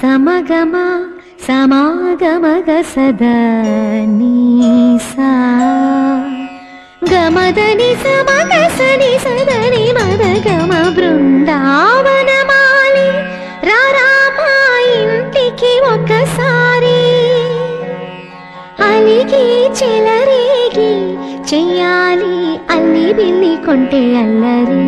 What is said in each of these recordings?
సమగమ సమాగమగ సదా నీసా గమదని సమగ సని సదని మదగమ బృందావనమాలి రారామా ఇంటికి ఒకసారి అలిగి చెలరేగి చెయ్యాలి అల్లి బిల్లి కొంటే అల్లరి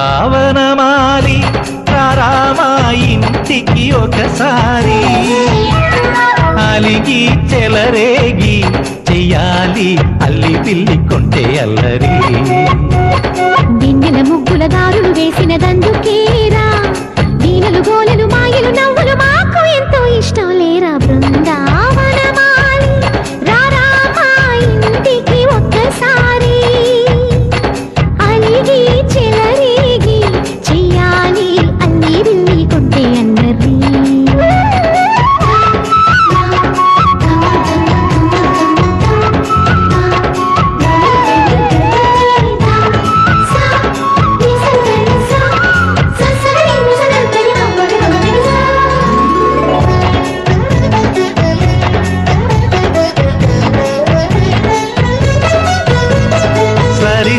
బృందావనమాలి రారామా ఇంటికి ఒకసారి అలిగి చెలరేగి చెయ్యాలి అల్లి పిల్లి కొంటే అల్లరి దిండిల ముగ్గుల దారులు వేసినదందుకేరా వీణలు గోలలు మాయలు నవ్వులు మాకు ఎంతో ఇష్టం లేరా బృందావనమాలి రారామా ఇంటికి ఒక్కసారి అలిగి చెలరేగి చెయ్యాలి అల్లి బిల్లి కొంటే అల్లరి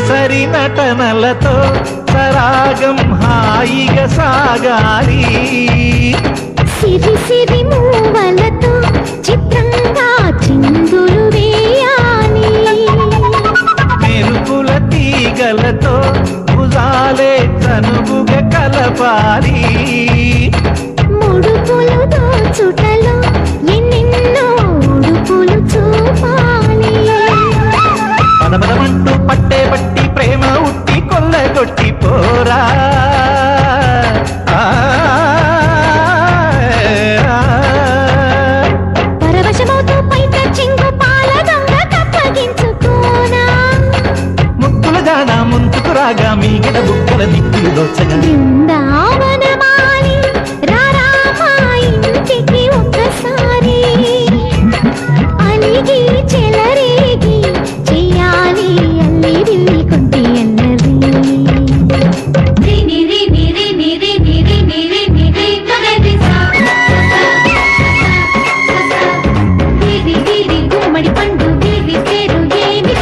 సరి నటనలతో సరాగం హాయిగా సాగాలి సిరి సిరి మూవలతో చిత్రంగా చిందులు వేయాలి మెరుపుల తీగలతో భుజాలే తనువుగా కలపాలి ముడుపులు దోచుటలో ఎన్నెన్నో ఉడుపులు చూపాలి పదపదమంటూ పట్టే పట్టి ప్రేమ ఉట్టి కొల్లగొట్టి పోరా పరవశమవుతూ పైట చెంగు పాల దొంగ కప్పగించుకోనా ముక్కుల జాన ముందుకు రాగా మీగడ బుక్కల దిక్కులు దోచగా బృందావనమాలి రారామా ఇంటికి ఒక్కసారి అలిగి చెలరేగి చెయ్యాలి అల్లి బిల్లి కొంటే అల్లరి గుమ్మడి పండు వీరి పేరు ఏమి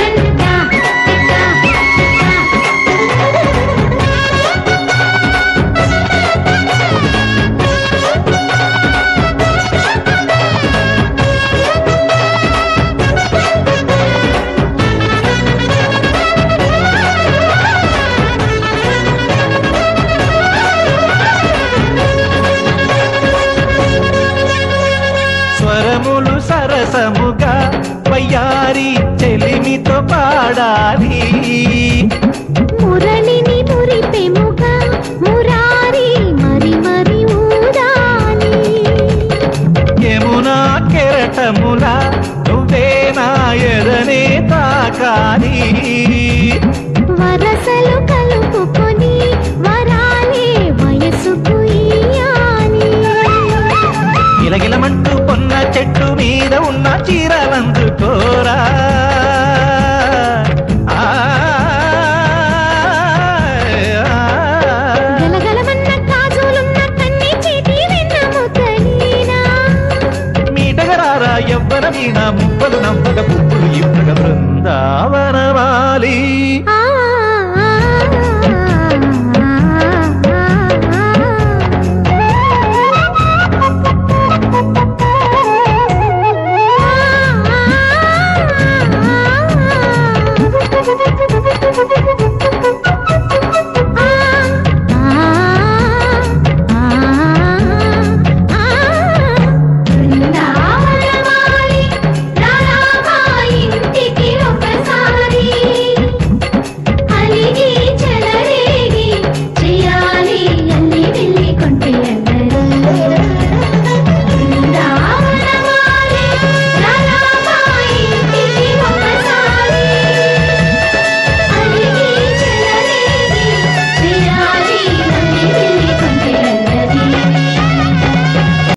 స్వరములు సరసముగా వయ్యారి చెలిమితో పాడాలి మురళిని మురిపెముగా మురారి మరి మరి ఊదాలి యమునా కెరటములా నువ్వే నా ఎదనే తాకాలి వరసలు కలుపుకొని వరాలే వయసుకు ఇయ్యాలి గిలగిలమంటూ పొన్న చెట్టు మీద ఉన్న చీరలందుకోరా గలగలమన్న కాజులున్న కన్ని చేతి వెన్నముకలీనా మీటగరారా ఎవ్వర వీణ ముప్పలు నవ్వగ పువ్వులు ఇవ్వగ బృందావనమాలి ఆ